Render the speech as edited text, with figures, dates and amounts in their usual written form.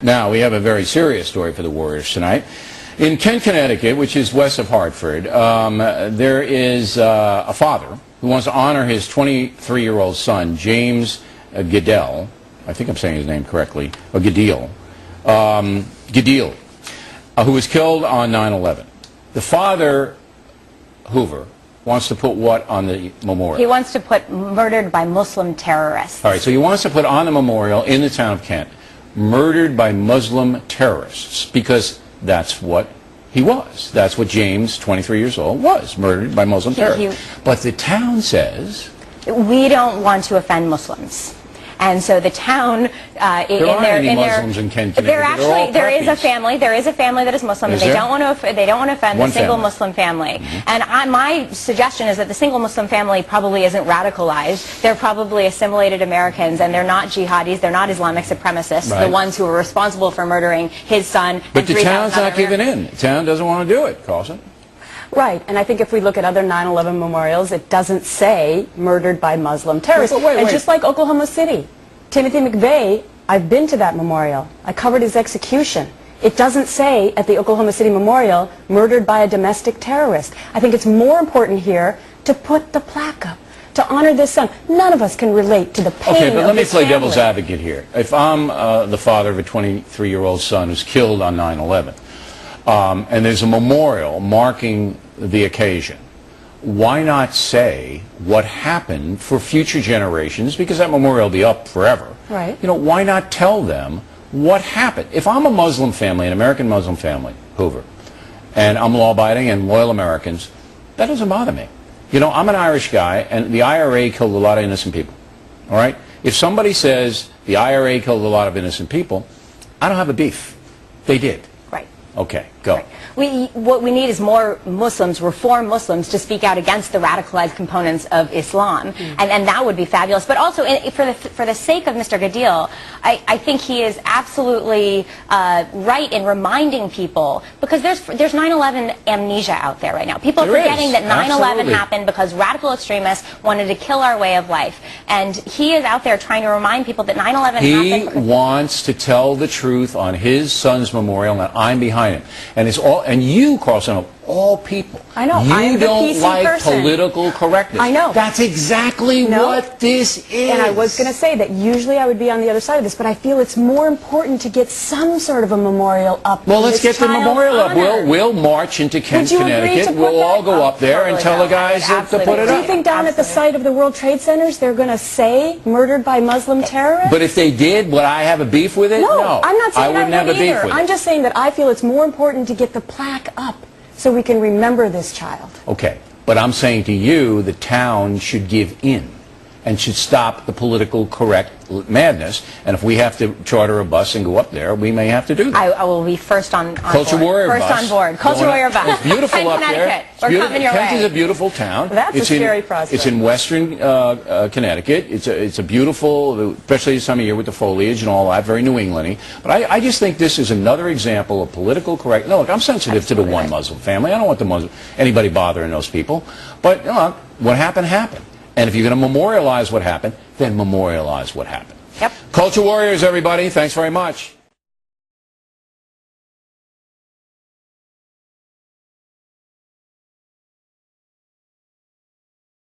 Now, we have a very serious story for the Warriors tonight. In Kent, Connecticut, which is west of Hartford, there is a father who wants to honor his 23-year-old son, James Gadiel. I think I'm saying his name correctly, or Gadiel. Gadiel, who was killed on 9/11. The father, Hoover, wants to put what on the memorial? He wants to put murdered by Muslim terrorists. All right, so he wants to put on the memorial in the town of Kent, murdered by Muslim terrorists, because that's what he was. That's what James, 23 years old, was, murdered by Muslim terrorists. But the town says, we don't want to offend Muslims. And so the town, there aren't any Muslims in Kent, Connecticut. There is a family that is Muslim, and they don't want to offend the single Muslim family. And my suggestion is that the single Muslim family probably isn't radicalized. They're probably assimilated Americans, and they're not jihadis. They're not Islamic supremacists. Right. The ones who are responsible for murdering his son. But the town's not giving in. The town doesn't want to do it, Carlson. Right, and I think if we look at other 9/11 memorials, it doesn't say murdered by Muslim terrorists. Wait. And just like Oklahoma City, Timothy McVeigh, I've been to that memorial. I covered his execution. It doesn't say at the Oklahoma City Memorial, murdered by a domestic terrorist. I think it's more important here to put the plaque up, to honor this son. None of us can relate to the pain of Okay, but let me play family. devil's advocate here. If I'm the father of a 23-year-old son who's killed on 9/11, and there's a memorial marking the occasion, why not say what happened for future generations, because that memorial will be up forever. Right. You know, why not tell them what happened? If I'm a Muslim family, an American Muslim family, Hoover, and I'm law-abiding and loyal Americans, that doesn't bother me. You know, I'm an Irish guy, and the IRA killed a lot of innocent people. All right? If somebody says the IRA killed a lot of innocent people, I don't have a beef. They did. Right. Okay, go. Right. What we need is more Muslims, reform Muslims, to speak out against the radicalized components of Islam, and that would be fabulous. But also, for the sake of Mr. Gadiel, I think he is absolutely right in reminding people, because there's 9/11 amnesia out there right now. People are forgetting that 9/11 happened because radical extremists wanted to kill our way of life, and he is out there trying to remind people that 9/11 happened. He wants to tell the truth on his son's memorial, and I'm behind him. And it's all. And you, Carlson, of all people, I know. You don't like political correctness. I know. That's exactly what this is. And I was going to say that usually I would be on the other side of this, but I feel it's more important to get some sort of a memorial up. Well, let's get the memorial up. We'll march into Kent, Connecticut. We'll all go up there and tell the guys to put it up. Do you think down at the site of the World Trade Centers they're going to say murdered by Muslim terrorists? But if they did, would I have a beef with it? No, I'm not saying I wouldn't have a beef with it. I'm just saying that I feel it's more important to get the plaque up so we can remember this child. Okay, but I'm saying to you, the town should give in and should stop the political correct madness. And if we have to charter a bus and go up there, we may have to do that. I will be first on Culture board. Warrior first bus. on board. Culture Warrior bus. It's beautiful up there. We're coming your Kent way. is a beautiful town. That's a scary prospect. It's in western Connecticut. It's a beautiful, especially this time of year with the foliage and all that, very New England-y. But I just think this is another example of political correct. No, look, I'm sensitive to the one Muslim family. I don't want anybody bothering those people. But look, what happened happened. And if you're going to memorialize what happened, then memorialize what happened. Yep. Culture Warriors, everybody. Thanks very much.